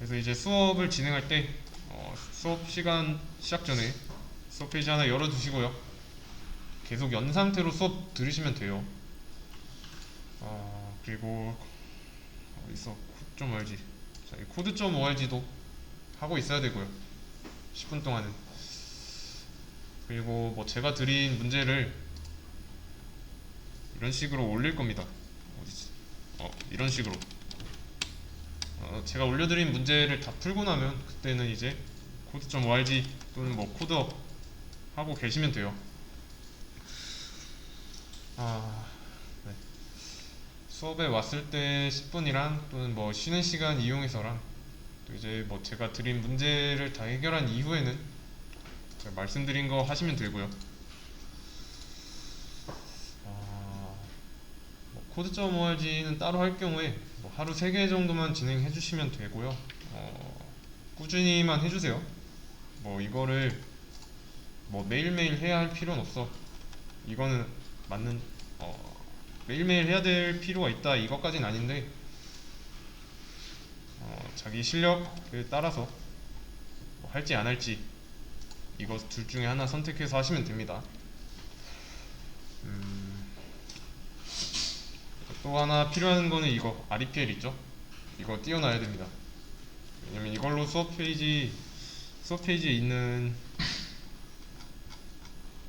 그래서 이제 수업을 진행할 때 수업 시간 시작 전에 수업 페이지 하나 열어두시고요. 계속 연 상태로 수업 들으시면 돼요. 그리고 어디서 코드.org, 자, 이 코드.org도 하고 있어야 되고요. 10분 동안은. 그리고 뭐 제가 드린 문제를 이런 식으로 올릴 겁니다. 어디지? 이런 식으로. 제가 올려드린 문제를 다 풀고 나면 그때는 이제 코드.org 또는 뭐 코드업 하고 계시면 돼요. 네. 수업에 왔을 때 10분이랑 또는 뭐 쉬는 시간 이용해서랑 또 이제 뭐 제가 드린 문제를 다 해결한 이후에는 제가 말씀드린 거 하시면 되고요. 뭐 코드.org는 따로 할 경우에 뭐 하루 3개 정도만 진행해 주시면 되고요. 꾸준히만 해주세요. 뭐 이거를 뭐 매일매일 해야 할 필요는 없어. 이거는 맞는 매일매일 해야 될 필요가 있다 이것까진 아닌데 자기 실력에 따라서 뭐 할지 안 할지 이거 둘 중에 하나 선택해서 하시면 됩니다. 또 하나 필요한 거는 이거 REPL 있죠? 이거 띄워놔야 됩니다. 왜냐면 이걸로 수업 페이지에 있는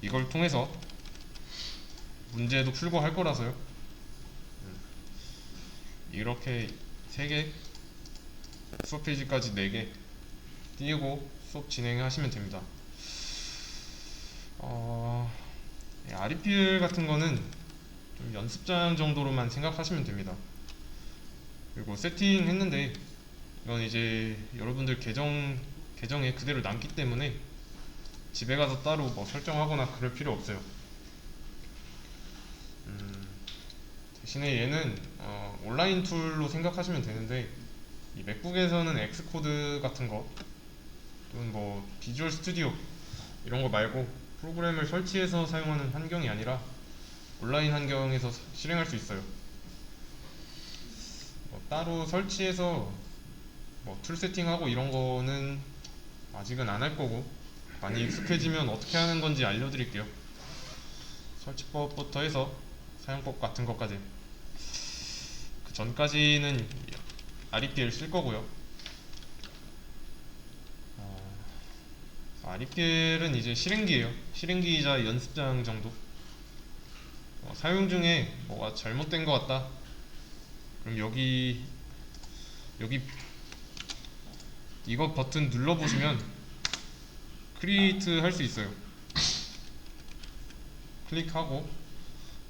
이걸 통해서 문제도 풀고 할 거라서요. 이렇게 3개, 수업 페이지까지 4개 띄우고 수업 진행하시면 됩니다. REPL 같은 거는 좀 연습장 정도로만 생각하시면 됩니다. 그리고 세팅했는데 이건 이제 여러분들 계정에 그대로 남기 때문에 집에 가서 따로 뭐 설정하거나 그럴 필요 없어요. 대신에 얘는 온라인 툴로 생각하시면 되는데 이 맥북에서는 엑스코드 같은 거 또는 뭐 비주얼 스튜디오 이런 거 말고 프로그램을 설치해서 사용하는 환경이 아니라 온라인 환경에서 실행할 수 있어요. 뭐 따로 설치해서 뭐 툴 세팅하고 이런 거는 아직은 안 할 거고 많이 익숙해지면 어떻게 하는 건지 알려드릴게요. 설치법부터 해서 사용법 같은 것까지. 그 전까지는 REPL 쓸 거고요. REPL은 이제 실행기예요. 실행기이자 연습장 정도. 사용 중에 뭐가 잘못된 것 같다. 그럼 여기 이거 버튼 눌러보시면 크리에이트 할 수 있어요. 클릭하고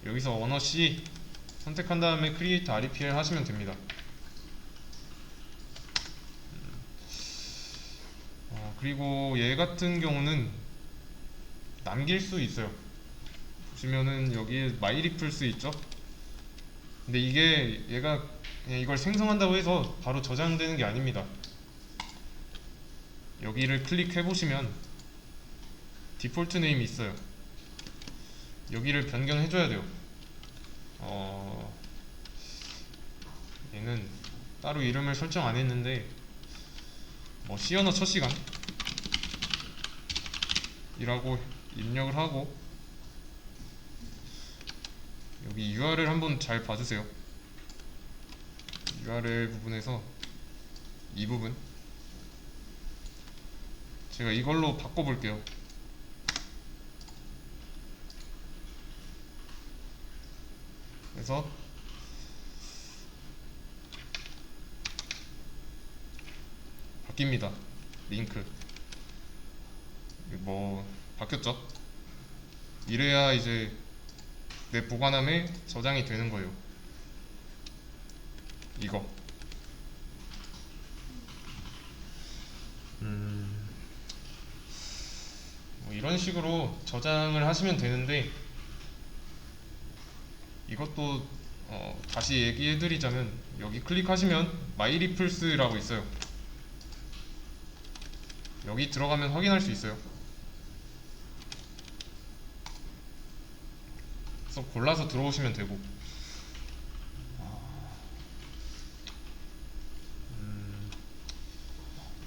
여기서 언어 C 선택한 다음에 크리에이트 REPL 하시면 됩니다. 그리고 얘 같은 경우는 남길 수 있어요. 보시면은 여기에 마이리플스 있죠? 근데 이게 얘가 그냥 이걸 생성한다고 해서 바로 저장되는 게 아닙니다. 여기를 클릭해 보시면 디폴트 네임이 있어요. 여기를 변경해 줘야 돼요. 얘는 따로 이름을 설정 안 했는데 뭐 C 언어 첫 시간 이라고 입력을 하고 여기 URL 한번 잘 봐주세요. URL 부분에서 이 부분 제가 이걸로 바꿔볼게요. 그래서 바뀝니다. 링크 뭐 바뀌었죠? 이래야 이제 내 보관함에 저장이 되는 거예요. 이거 뭐 이런 식으로 저장을 하시면 되는데 이것도 다시 얘기해드리자면 여기 클릭하시면 마이리플스라고 있어요. 여기 들어가면 확인할 수 있어요. 그래서 골라서 들어오시면 되고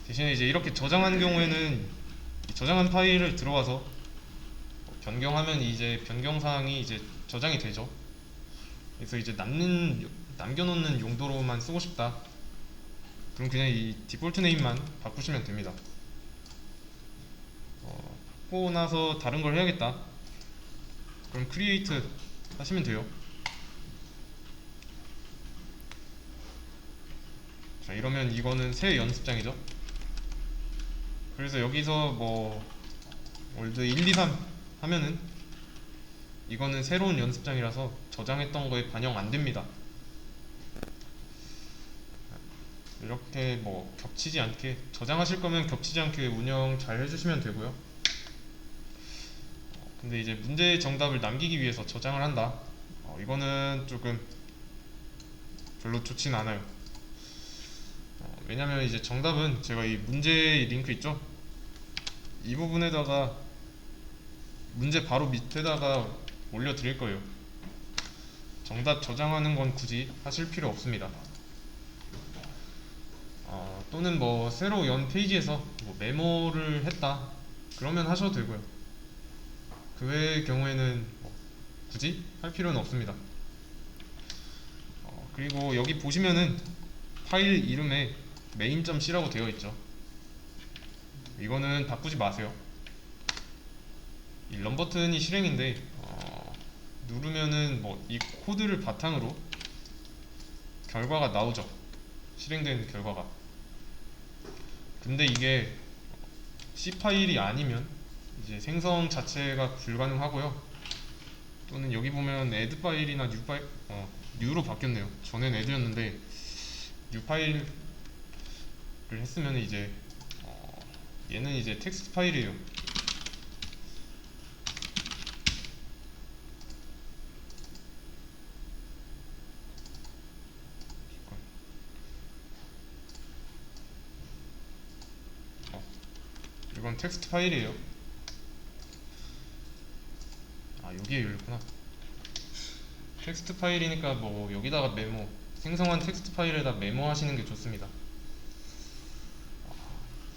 대신에 이제 이렇게 저장한 경우에는 이 저장한 파일을 들어와서 변경하면 이제 변경 사항이 이제 저장이 되죠. 그래서 이제 남겨놓는 용도로만 쓰고 싶다. 그럼 그냥 이 디폴트 네임만 바꾸시면 됩니다. 바꾸고 나서 다른 걸 해야겠다. 그럼 크리에이트 하시면 돼요. 자, 이러면 이거는 새 연습장이죠. 그래서 여기서 뭐 월드 1, 2, 3 하면은 이거는 새로운 연습장이라서 저장했던 거에 반영 안 됩니다. 이렇게 뭐 겹치지 않게 저장하실 거면 겹치지 않게 운영 잘 해주시면 되고요. 근데 이제 문제의 정답을 남기기 위해서 저장을 한다. 이거는 조금 별로 좋진 않아요. 왜냐면 이제 정답은 제가 이 문제의 링크 있죠? 이 부분에다가 문제 바로 밑에다가 올려드릴 거예요. 정답 저장하는 건 굳이 하실 필요 없습니다. 또는 뭐 새로 연 페이지에서 뭐 메모를 했다 그러면 하셔도 되고요. 그 외의 경우에는 뭐 굳이 할 필요는 없습니다. 그리고 여기 보시면은 파일 이름에 main.c라고 되어 있죠. 이거는 바꾸지 마세요. 이 런 버튼이 실행인데 누르면은 뭐 이 코드를 바탕으로 결과가 나오죠. 실행된 결과가. 근데 이게 C 파일이 아니면 이제 생성 자체가 불가능하고요. 또는 여기 보면 add 파일이나 new 파일, new로 바뀌었네요. 전엔 add였는데 new 파일을 했으면 이제 얘는 이제 텍스트 파일이에요. 이건 텍스트 파일이에요. 여기에 열렸구나. 텍스트 파일이니까 뭐 여기다가 메모, 생성한 텍스트 파일에다 메모 하시는 게 좋습니다.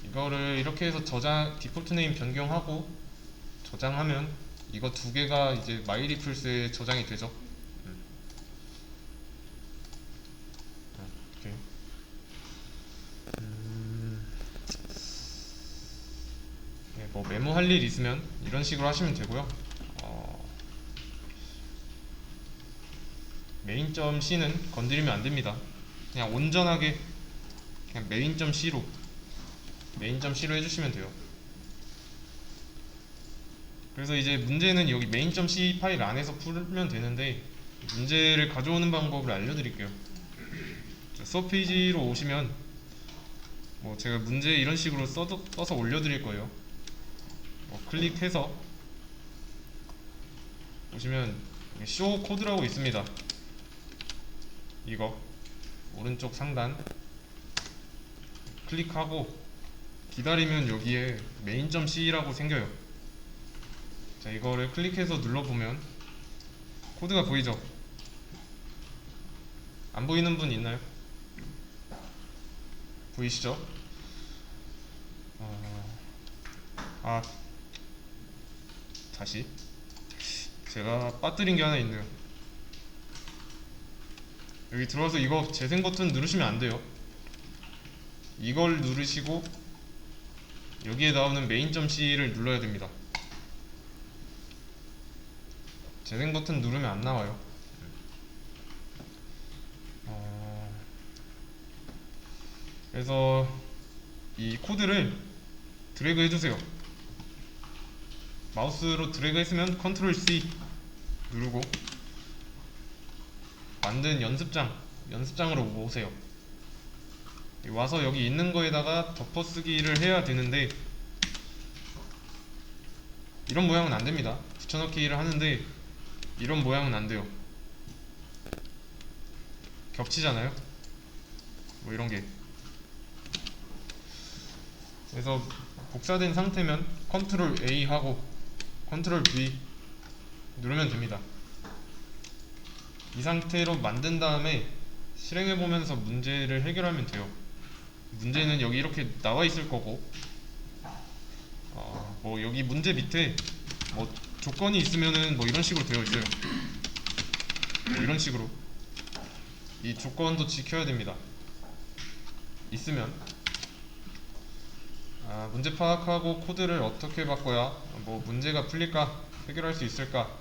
이거를 이렇게 해서 디폴트 네임 변경하고 저장하면 이거 두 개가 이제 마이리플스에 저장이 되죠. 이렇게. 뭐 메모 할 일 있으면 이런 식으로 하시면 되고요. main.c는 건드리면 안 됩니다. 그냥 온전하게 그냥 main.c로 해주시면 돼요. 그래서 이제 문제는 여기 main.c 파일 안에서 풀면 되는데 문제를 가져오는 방법을 알려드릴게요. 수업 페이지로 오시면 뭐 제가 문제 이런 식으로 써서 올려드릴 거예요. 클릭해서 보시면 show 코드라고 있습니다. 이거 오른쪽 상단 클릭하고 기다리면 여기에 main.c라고 생겨요. 자, 이거를 클릭해서 눌러보면 코드가 보이죠? 안 보이는 분 있나요? 보이시죠? 다시 제가 빠뜨린 게 하나 있네요. 여기 들어와서 이거 재생 버튼 누르시면 안 돼요. 이걸 누르시고 여기에 나오는 main.c를 눌러야 됩니다. 재생 버튼 누르면 안 나와요. 그래서 이 코드를 드래그 해주세요. 마우스로 드래그 했으면 컨트롤 C 누르고 만든 연습장으로 오세요. 와서 여기 있는 거에다가 덮어쓰기를 해야 되는데 이런 모양은 안 됩니다. 붙여넣기를 하는데 이런 모양은 안 돼요. 겹치잖아요. 뭐 이런 게. 그래서 복사된 상태면 컨트롤 A 하고 컨트롤 V 누르면 됩니다. 이 상태로 만든 다음에 실행해보면서 문제를 해결하면 돼요. 문제는 여기 이렇게 나와 있을 거고, 뭐 여기 문제 밑에 뭐 조건이 있으면은 뭐 이런 식으로 되어 있어요. 뭐 이런 식으로 이 조건도 지켜야 됩니다. 있으면 문제 파악하고 코드를 어떻게 바꿔야 뭐 문제가 풀릴까, 해결할 수 있을까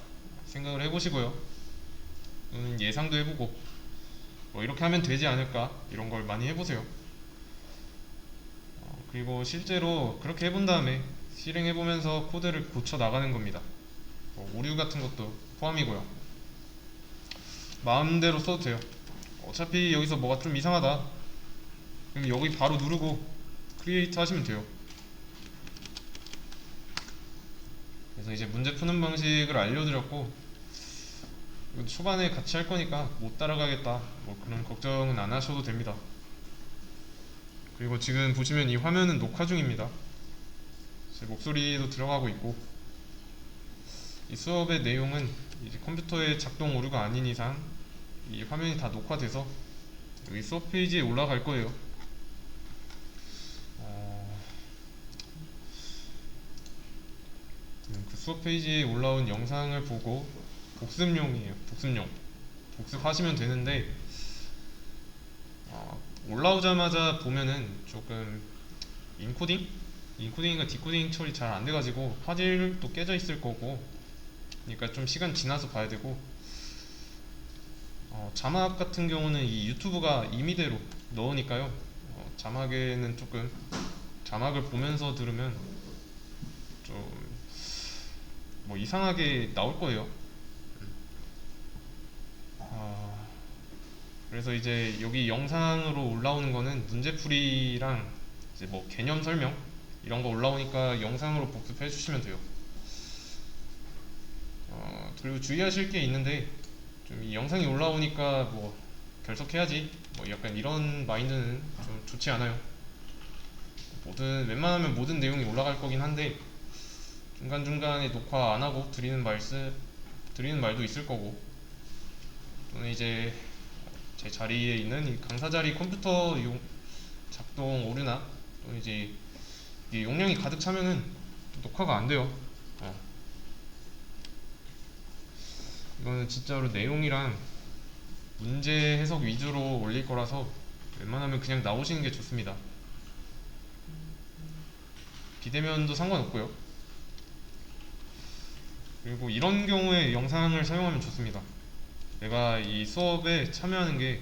생각을 해보시고요. 예상도 해보고 뭐 이렇게 하면 되지 않을까 이런 걸 많이 해보세요. 그리고 실제로 그렇게 해본 다음에 실행해보면서 코드를 고쳐 나가는 겁니다. 뭐 오류 같은 것도 포함이고요. 마음대로 써도 돼요. 어차피 여기서 뭐가 좀 이상하다 그럼 여기 바로 누르고 크리에이트 하시면 돼요. 그래서 이제 문제 푸는 방식을 알려드렸고, 초반에 같이 할 거니까 못 따라가겠다 뭐 그런 걱정은 안 하셔도 됩니다. 그리고 지금 보시면 이 화면은 녹화 중입니다. 제 목소리도 들어가고 있고, 이 수업의 내용은 이제 컴퓨터의 작동 오류가 아닌 이상 이 화면이 다 녹화돼서 여기 수업 페이지에 올라갈 거예요. 그 수업 페이지에 올라온 영상을 보고 복습용이에요. 복습용. 복습하시면 되는데, 올라오자마자 보면은 조금 인코딩? 인코딩인가 디코딩 처리 잘 안 돼가지고 화질도 깨져 있을 거고, 그러니까 좀 시간 지나서 봐야 되고, 자막 같은 경우는 이 유튜브가 임의대로 넣으니까요. 자막에는 조금 자막을 보면서 들으면 좀 뭐 이상하게 나올 거예요. 그래서 이제 여기 영상으로 올라오는 거는 문제풀이랑 이제 뭐 개념 설명 이런 거 올라오니까 영상으로 복습해 주시면 돼요. 그리고 주의하실 게 있는데, 좀 이 영상이 올라오니까 뭐 결석해야지 뭐 약간 이런 마인드는 좀 좋지 않아요. 웬만하면 모든 내용이 올라갈 거긴 한데 중간중간에 녹화 안 하고 드리는 말도 있을 거고, 또는 이제 제 자리에 있는 이 강사 자리 컴퓨터 작동 오류나, 또는 이제 이게 용량이 가득 차면은 녹화가 안 돼요. 이거는 진짜로 내용이랑 문제 해석 위주로 올릴 거라서 웬만하면 그냥 나오시는 게 좋습니다. 비대면도 상관없고요. 그리고 이런 경우에 영상을 사용하면 좋습니다. 내가 이 수업에 참여하는 게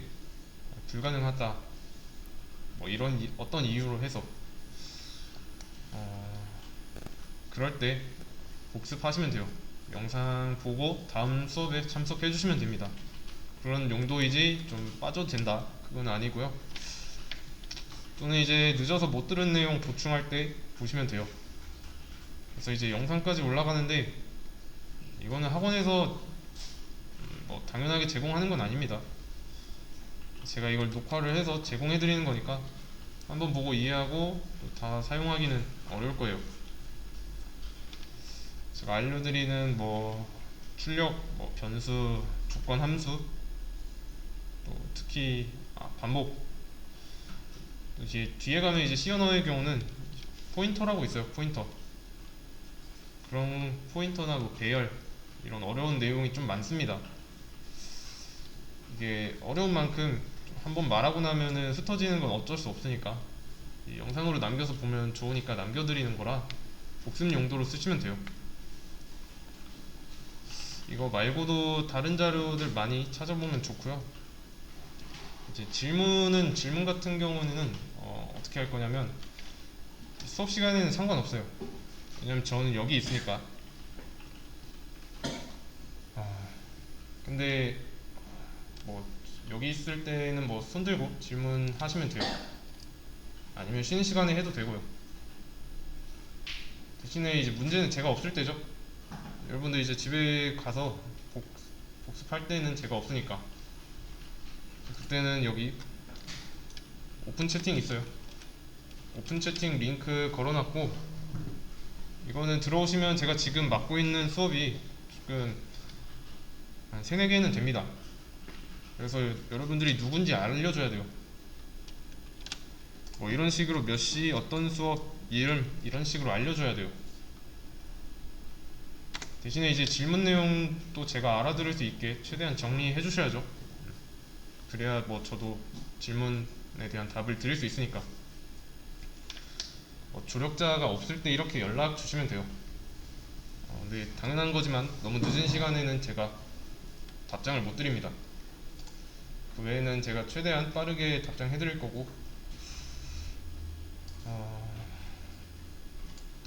불가능하다 뭐 이런 어떤 이유로 해서 그럴 때 복습하시면 돼요. 영상 보고 다음 수업에 참석해 주시면 됩니다. 그런 용도이지 좀 빠져도 된다 그건 아니고요. 또는 이제 늦어서 못 들은 내용 보충할 때 보시면 돼요. 그래서 이제 영상까지 올라가는데, 이거는 학원에서 뭐 당연하게 제공하는 건 아닙니다. 제가 이걸 녹화를 해서 제공해 드리는 거니까 한번 보고 이해하고 또 다 사용하기는 어려울 거예요. 제가 알려드리는 뭐 출력, 뭐 변수, 조건 함수, 또 특히 반복, 또 이제 뒤에 가면 이제 C 언어의 경우는 포인터라고 있어요. 포인터. 그런 포인터나 뭐 배열 이런 어려운 내용이 좀 많습니다. 이게 어려운 만큼 한번 말하고 나면은 흩어지는 건 어쩔 수 없으니까 이 영상으로 남겨서 보면 좋으니까 남겨드리는 거라 복습 용도로 쓰시면 돼요. 이거 말고도 다른 자료들 많이 찾아보면 좋고요. 이제 질문 같은 경우는 어떻게 할 거냐면 수업 시간에는 상관없어요. 왜냐면 저는 여기 있으니까. 근데 뭐 여기 있을 때는 뭐 손들고 질문하시면 돼요. 아니면 쉬는 시간에 해도 되고요. 대신에 이제 문제는 제가 없을 때죠. 여러분들 이제 집에 가서 복습할 때는 제가 없으니까 그때는 여기 오픈 채팅 있어요. 오픈 채팅 링크 걸어놨고, 이거는 들어오시면 제가 지금 맡고 있는 수업이 지금 한 3, 4개는 됩니다. 그래서 여러분들이 누군지 알려줘야 돼요. 뭐 이런 식으로 몇 시 어떤 수업 이름 이런 식으로 알려줘야 돼요. 대신에 이제 질문 내용도 제가 알아들을 수 있게 최대한 정리해 주셔야죠. 그래야 뭐 저도 질문에 대한 답을 드릴 수 있으니까. 조력자가 없을 때 이렇게 연락 주시면 돼요. 근데 당연한 거지만 너무 늦은 시간에는 제가 답장을 못 드립니다. 그 외에는 제가 최대한 빠르게 답장해 드릴 거고,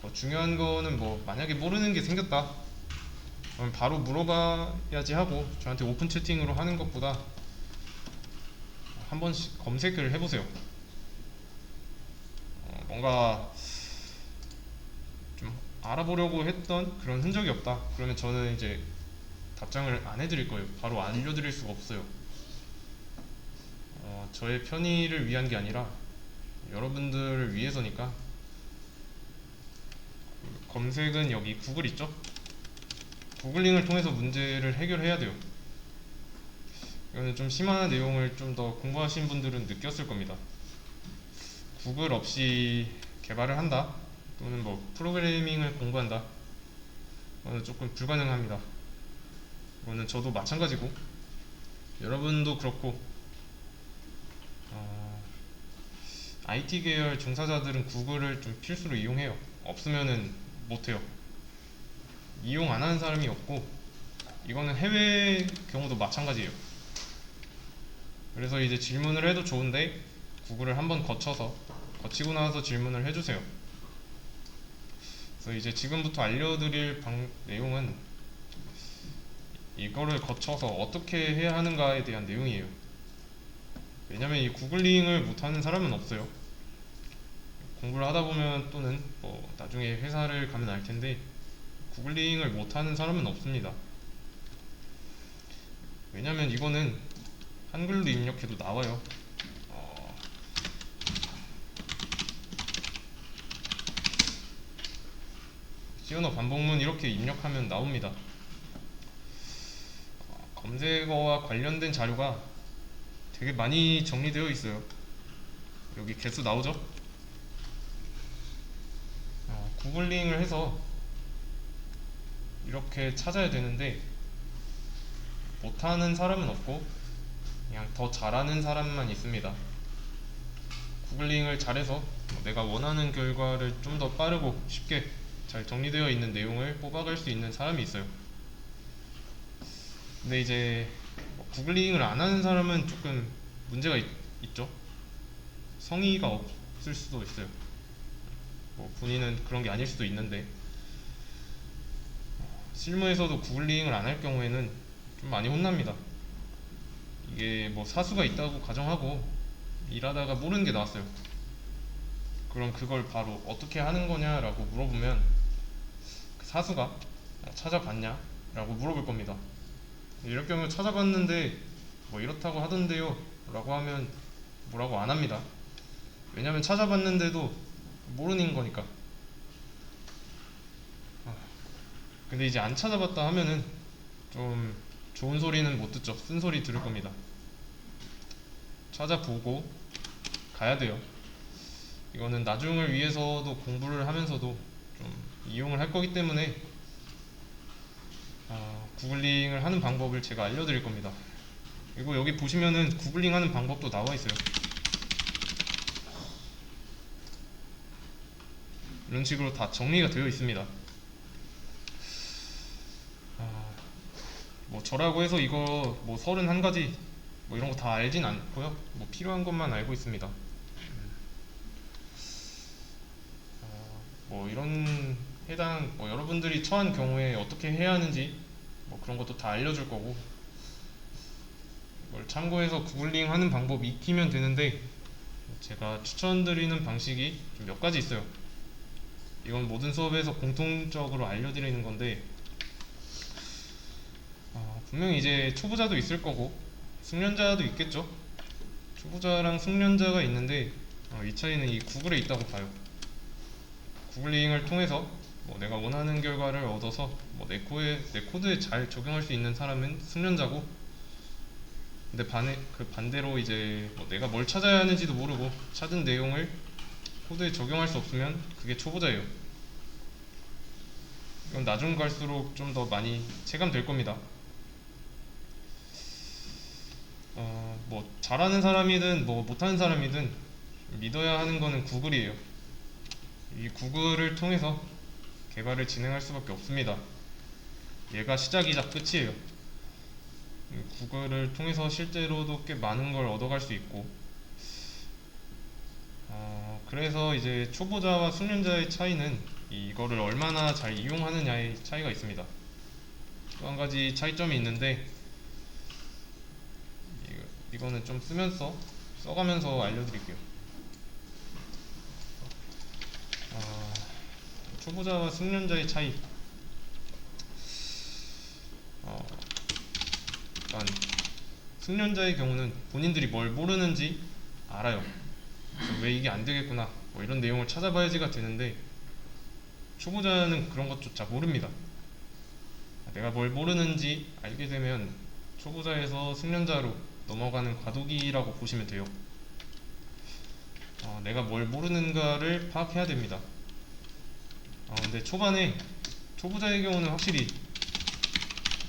더 중요한 거는 뭐 만약에 모르는 게 생겼다 그럼 바로 물어봐야지 하고 저한테 오픈 채팅으로 하는 것보다 한 번씩 검색을 해보세요. 뭔가 좀 알아보려고 했던 그런 흔적이 없다 그러면 저는 이제 답장을 안 해드릴 거예요. 바로 알려드릴 수가 없어요. 저의 편의를 위한 게 아니라 여러분들을 위해서니까. 검색은 여기 구글 있죠? 구글링을 통해서 문제를 해결해야 돼요. 이거는 좀 심한 내용을 좀 더 공부하신 분들은 느꼈을 겁니다. 구글 없이 개발을 한다 또는 뭐 프로그래밍을 공부한다, 이거는 조금 불가능합니다. 이거는 저도 마찬가지고 여러분도 그렇고, IT 계열 종사자들은 구글을 좀 필수로 이용해요. 없으면은 못해요. 이용 안 하는 사람이 없고, 이거는 해외 경우도 마찬가지예요. 그래서 이제 질문을 해도 좋은데 구글을 한번 거치고 나서 질문을 해주세요. 그래서 이제 지금부터 알려드릴 내용은 이거를 거쳐서 어떻게 해야 하는가에 대한 내용이에요. 왜냐면 이 구글링을 못하는 사람은 없어요. 공부를 하다 보면 또는 뭐 나중에 회사를 가면 알 텐데 구글링을 못하는 사람은 없습니다. 왜냐면 이거는 한글로 입력해도 나와요. 시언어 반복문 이렇게 입력하면 나옵니다. 검색어와 관련된 자료가 되게 많이 정리되어 있어요. 여기 개수 나오죠? 구글링을 해서 이렇게 찾아야 되는데 못하는 사람은 없고 그냥 더 잘하는 사람만 있습니다. 구글링을 잘해서 내가 원하는 결과를 좀 더 빠르고 쉽게 잘 정리되어 있는 내용을 뽑아갈 수 있는 사람이 있어요. 근데 이제 구글링을 안 하는 사람은 조금 문제가 있죠. 성의가 없을 수도 있어요. 뭐 본인은 그런 게 아닐 수도 있는데, 실무에서도 구글링을 안 할 경우에는 좀 많이 혼납니다. 이게 뭐 사수가 있다고 가정하고 일하다가 모르는 게 나왔어요. 그럼 그걸 바로 어떻게 하는 거냐라고 물어보면 그 사수가 찾아봤냐? 라고 물어볼 겁니다. 이럴 경우 찾아봤는데 뭐 이렇다고 하던데요 라고 하면 뭐라고 안 합니다. 왜냐면 찾아봤는데도 모르는 거니까. 근데 이제 안 찾아봤다 하면은 좀 좋은 소리는 못 듣죠. 쓴 소리 들을 겁니다. 찾아보고 가야 돼요. 이거는 나중을 위해서도 공부를 하면서도 좀 이용을 할 거기 때문에 구글링을 하는 방법을 제가 알려드릴 겁니다. 그리고 여기 보시면은 구글링 하는 방법도 나와 있어요. 이런 식으로 다 정리가 되어 있습니다. 뭐 저라고 해서 이거 뭐 31가지 뭐 이런 거 다 알진 않고요. 뭐 필요한 것만 알고 있습니다. 뭐 이런 해당 뭐 여러분들이 처한 경우에 어떻게 해야 하는지 뭐 그런 것도 다 알려줄 거고, 이걸 참고해서 구글링 하는 방법 익히면 되는데, 제가 추천드리는 방식이 좀 몇 가지 있어요. 이건 모든 수업에서 공통적으로 알려드리는 건데, 분명히 이제 초보자도 있을 거고 숙련자도 있겠죠. 초보자랑 숙련자가 있는데 이 차이는 이 구글에 있다고 봐요. 구글링을 통해서 뭐 내가 원하는 결과를 얻어서 뭐 내 코드에 잘 적용할 수 있는 사람은 숙련자고, 근데 그 반대로 이제 뭐 내가 뭘 찾아야 하는지도 모르고 찾은 내용을 코드에 적용할 수 없으면 그게 초보자예요. 이건 나중 갈수록 좀 더 많이 체감될 겁니다. 뭐 잘하는 사람이든 뭐 못하는 사람이든 믿어야 하는 거는 구글이에요. 이 구글을 통해서 개발을 진행할 수밖에 없습니다. 얘가 시작이자 끝이에요. 구글을 통해서 실제로도 꽤 많은 걸 얻어갈 수 있고, 그래서 이제 초보자와 숙련자의 차이는 이거를 얼마나 잘 이용하느냐의 차이가 있습니다. 또 한 가지 차이점이 있는데, 이거는 좀 써가면서 알려드릴게요. 초보자와 숙련자의 차이. 일단 숙련자의 경우는 본인들이 뭘 모르는지 알아요. 그래서 왜 이게 안 되겠구나, 뭐 이런 내용을 찾아봐야지가 되는데, 초보자는 그런 것조차 모릅니다. 내가 뭘 모르는지 알게 되면 초보자에서 숙련자로 넘어가는 과도기라고 보시면 돼요. 내가 뭘 모르는가를 파악해야 됩니다. 근데 초반에 초보자의 경우는 확실히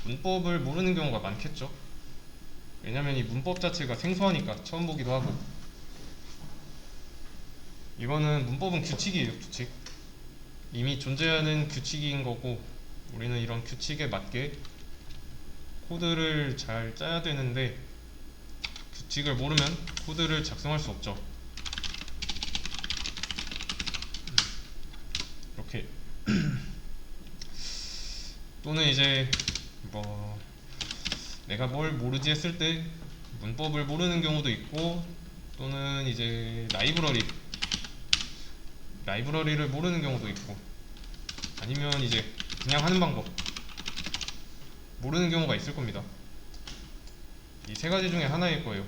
문법을 모르는 경우가 많겠죠. 왜냐면 이 문법 자체가 생소하니까 처음 보기도 하고. 이거는 문법은 규칙이에요, 규칙. 이미 존재하는 규칙인 거고, 우리는 이런 규칙에 맞게 코드를 잘 짜야 되는데, 규칙을 모르면 코드를 작성할 수 없죠. 이렇게. 또는 이제 뭐 내가 뭘 모르지 했을 때 문법을 모르는 경우도 있고, 또는 이제 라이브러리를 모르는 경우도 있고, 아니면 이제 그냥 하는 방법 모르는 경우가 있을 겁니다. 이 세 가지 중에 하나일 거예요,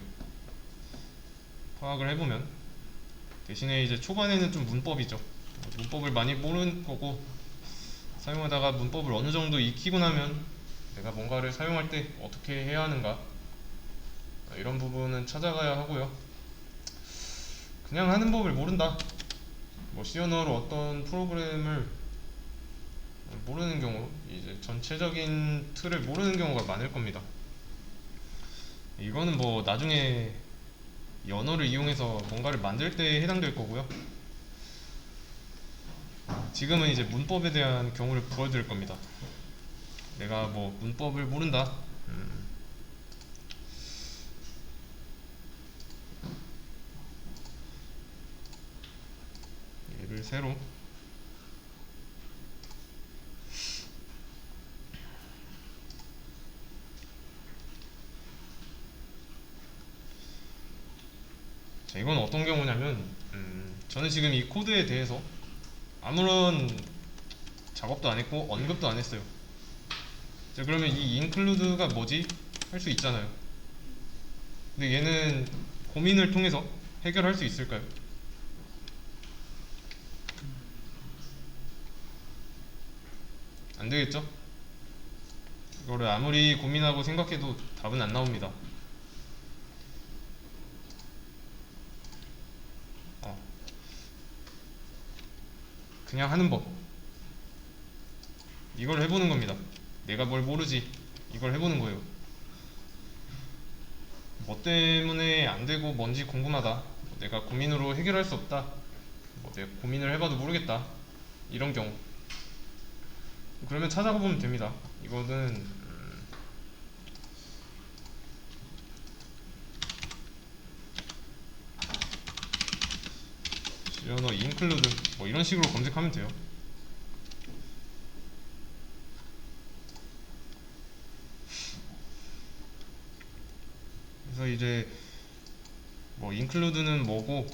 파악을 해보면. 대신에 이제 초반에는 좀 문법이죠. 문법을 많이 모르는 거고, 사용하다가 문법을 어느 정도 익히고 나면 내가 뭔가를 사용할 때 어떻게 해야 하는가, 이런 부분은 찾아가야 하고요. 그냥 하는 법을 모른다, 뭐 C 언어로 어떤 프로그램을 모르는 경우, 이제 전체적인 틀을 모르는 경우가 많을 겁니다. 이거는 뭐 나중에 이 언어를 이용해서 뭔가를 만들 때에 해당될 거고요. 지금은 이제 문법에 대한 경우를 보여드릴 겁니다. 내가 뭐 문법을 모른다, 얘를 새로 자, 이건 어떤 경우냐면, 저는 지금 이 코드에 대해서 아무런 작업도 안 했고 언급도 안 했어요. 자, 그러면 이 include가 뭐지? 할 수 있잖아요. 근데 얘는 고민을 통해서 해결할 수 있을까요? 안 되겠죠? 이거를 아무리 고민하고 생각해도 답은 안 나옵니다. 어, 그냥 하는 법, 이걸 해보는 겁니다. 내가 뭘 모르지, 이걸 해보는 거예요. 뭐 때문에 안 되고 뭔지 궁금하다, 내가 고민으로 해결할 수 없다, 뭐 내가 고민을 해봐도 모르겠다, 이런 경우, 그러면 찾아가 보면 됩니다. 이거는 언어 include 뭐 이런 식으로 검색하면 돼요. 그래서 이제 뭐 include는 뭐고,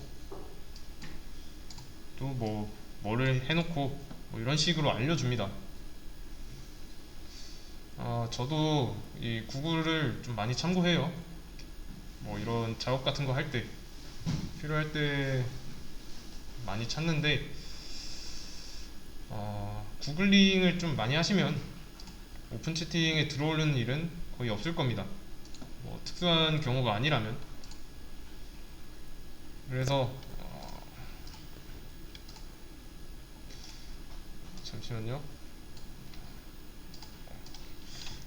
또 뭐 뭐를 해놓고 뭐 이런 식으로 알려줍니다. 저도 이 구글을 좀 많이 참고해요. 뭐 이런 작업 같은 거 할 때, 필요할 때 많이 찾는데, 구글링을 좀 많이 하시면 오픈 채팅에 들어오는 일은 거의 없을 겁니다. 뭐 특수한 경우가 아니라면. 그래서 잠시만요.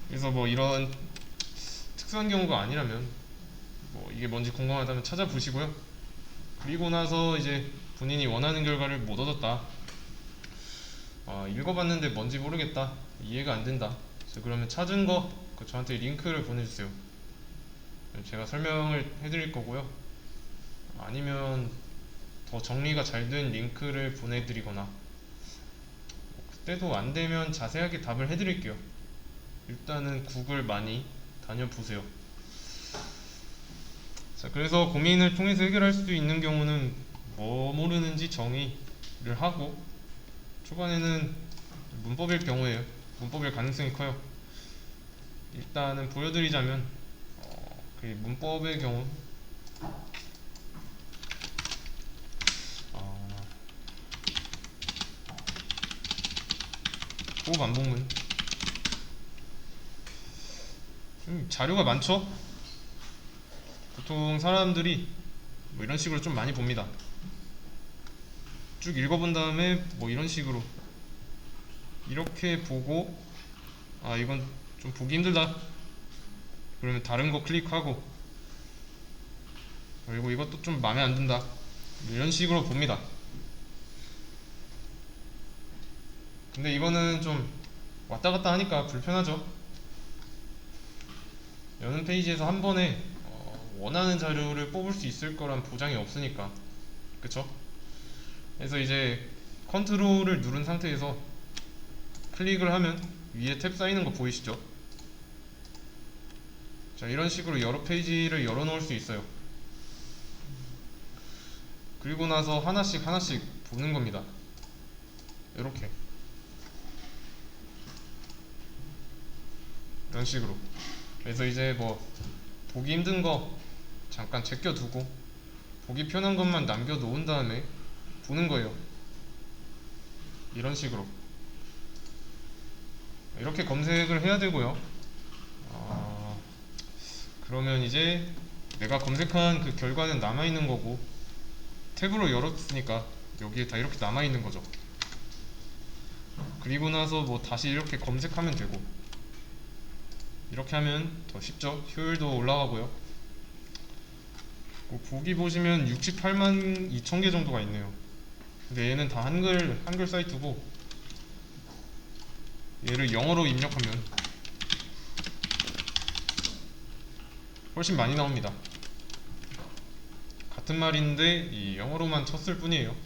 그래서 뭐 이런 특수한 경우가 아니라면 뭐 이게 뭔지 궁금하다면 찾아보시고요. 그리고 나서 이제 본인이 원하는 결과를 못 얻었다, 읽어봤는데 뭔지 모르겠다, 이해가 안 된다, 그러면 찾은 거 저한테 링크를 보내주세요. 제가 설명을 해드릴 거고요. 아니면 더 정리가 잘 된 링크를 보내드리거나, 그때도 안 되면 자세하게 답을 해드릴게요. 일단은 구글 많이 다녀보세요. 자, 그래서 고민을 통해서 해결할 수 있는 경우는 뭐 모르는지 정의를 하고, 초반에는 문법일 경우에요. 문법일 가능성이 커요. 일단은 보여드리자면 그 문법의 경우 호반복문 자료가 많죠? 보통 사람들이 뭐 이런 식으로 좀 많이 봅니다. 쭉 읽어본 다음에 뭐 이런 식으로 이렇게 보고, 이건 좀 보기 힘들다, 그러면 다른 거 클릭하고, 그리고 이것도 좀 마음에 안 든다, 이런 식으로 봅니다. 근데 이거는 좀 왔다 갔다 하니까 불편하죠. 여는 페이지에서 한 번에 원하는 자료를 뽑을 수 있을 거란 보장이 없으니까, 그쵸? 그래서 이제 컨트롤을 누른 상태에서 클릭을 하면 위에 탭 쌓이는 거 보이시죠? 자, 이런 식으로 여러 페이지를 열어 놓을 수 있어요. 그리고 나서 하나씩 하나씩 보는 겁니다. 이렇게 이런 식으로. 그래서 이제 뭐 보기 힘든 거 잠깐 제껴두고 보기 편한 것만 남겨놓은 다음에 보는 거예요. 이런 식으로 이렇게 검색을 해야 되고요. 그러면 이제 내가 검색한 그 결과는 남아있는 거고, 탭으로 열었으니까 여기에 다 이렇게 남아있는 거죠. 그리고 나서 뭐 다시 이렇게 검색하면 되고, 이렇게 하면 더 쉽죠? 효율도 올라가고요. 보기 보시면 68만 2천 개 정도가 있네요. 근데 얘는 다 한글 사이트고, 얘를 영어로 입력하면 훨씬 많이 나옵니다. 같은 말인데 이 영어로만 쳤을 뿐이에요.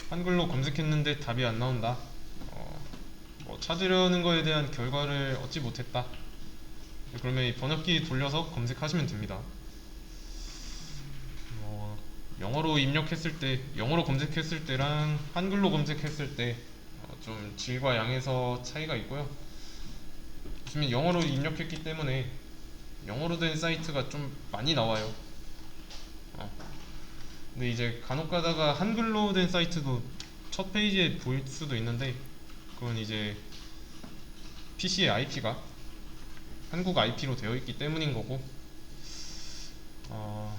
한글로 검색했는데 답이 안 나온다, 뭐 찾으려는 거에 대한 결과를 얻지 못했다, 그러면 이 번역기 돌려서 검색하시면 됩니다. 영어로 입력했을 때, 영어로 검색했을 때랑 한글로 검색했을 때 좀 질과 양에서 차이가 있고요. 요즘엔 영어로 입력했기 때문에 영어로 된 사이트가 좀 많이 나와요. 근데 이제 간혹 가다가 한글로 된 사이트도 첫 페이지에 보일 수도 있는데, 그건 이제 PC의 IP가 한국 IP로 되어 있기 때문인 거고, 뭐,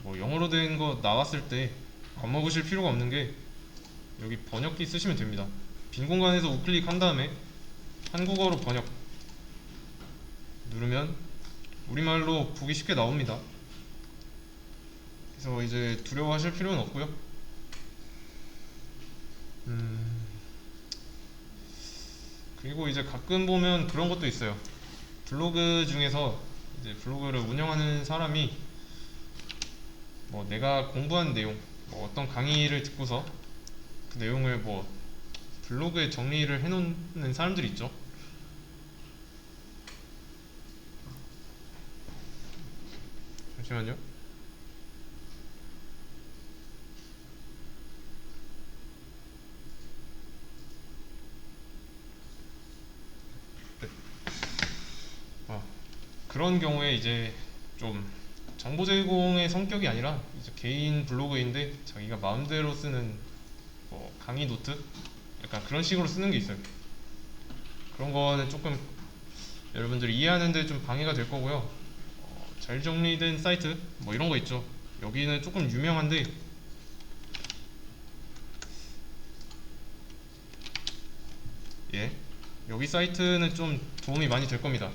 뭐 영어로 된 거 나왔을 때 겁먹으실 필요가 없는 게, 여기 번역기 쓰시면 됩니다. 빈 공간에서 우클릭 한 다음에 한국어로 번역 누르면 우리말로 보기 쉽게 나옵니다. 그래서 이제 두려워하실 필요는 없고요. 그리고 이제 가끔 보면 그런 것도 있어요. 블로그 중에서 이제 블로그를 운영하는 사람이 뭐 내가 공부한 내용, 뭐 어떤 강의를 듣고서 그 내용을 뭐 블로그에 정리를 해놓는 사람들이 있죠. 잠시만요. 네. 그런 경우에 이제 좀 정보 제공의 성격이 아니라 이제 개인 블로그인데 자기가 마음대로 쓰는 뭐 강의 노트 약간 그런 식으로 쓰는 게 있어요. 그런 거는 조금 여러분들이 이해하는데 좀 방해가 될 거고요. 잘 정리된 사이트 뭐 이런 거 있죠. 여기는 조금 유명한데 예, 여기 사이트는 좀 도움이 많이 될 겁니다.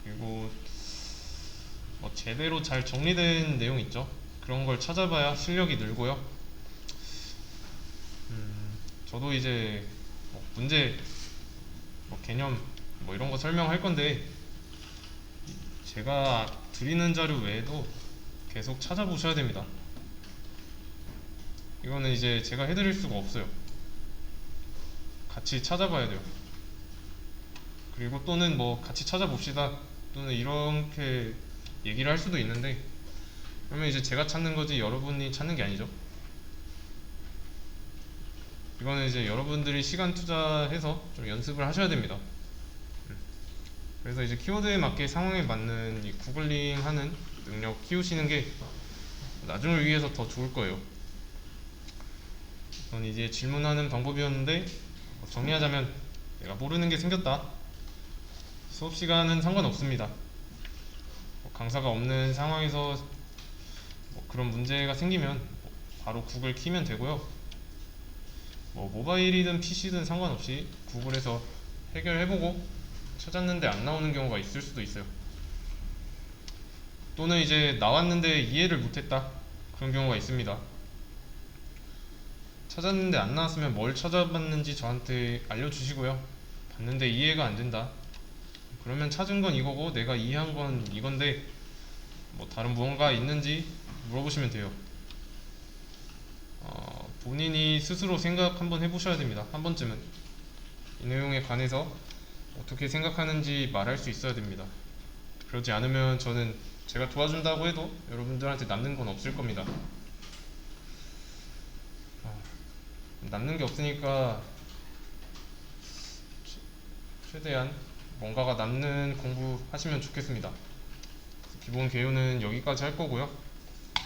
그리고 뭐 제대로 잘 정리된 내용 있죠. 그런 걸 찾아봐야 실력이 늘고요. 저도 이제 뭐 문제, 뭐 개념, 뭐 이런 거 설명할 건데 제가 드리는 자료 외에도 계속 찾아보셔야 됩니다. 이거는 이제 제가 해드릴 수가 없어요. 같이 찾아봐야 돼요. 그리고 또는 뭐 같이 찾아봅시다, 또는 이렇게 얘기를 할 수도 있는데, 그러면 이제 제가 찾는 거지 여러분이 찾는 게 아니죠. 이거는 이제 여러분들이 시간 투자해서 좀 연습을 하셔야 됩니다. 그래서 이제 키워드에 맞게 상황에 맞는 이 구글링 하는 능력 키우시는 게 나중을 위해서 더 좋을 거예요. 이건 이제 질문하는 방법이었는데, 정리하자면 내가 모르는 게 생겼다. 수업 시간은 상관없습니다. 강사가 없는 상황에서 뭐 그런 문제가 생기면 바로 구글 키면 되고요. 뭐 모바일이든 PC든 상관없이 구글에서 해결해보고 찾았는데 안 나오는 경우가 있을 수도 있어요. 또는 이제 나왔는데 이해를 못했다, 그런 경우가 있습니다. 찾았는데 안 나왔으면 뭘 찾아봤는지 저한테 알려주시고요. 봤는데 이해가 안 된다, 그러면 찾은 건 이거고 내가 이해한 건 이건데 뭐 다른 무언가 있는지 물어보시면 돼요. 본인이 스스로 생각 한번 해보셔야 됩니다. 한 번쯤은 이 내용에 관해서 어떻게 생각하는지 말할 수 있어야 됩니다. 그러지 않으면 저는 제가 도와준다고 해도 여러분들한테 남는 건 없을 겁니다. 남는 게 없으니까 최대한 뭔가가 남는 공부 하시면 좋겠습니다. 기본 개요는 여기까지 할 거고요.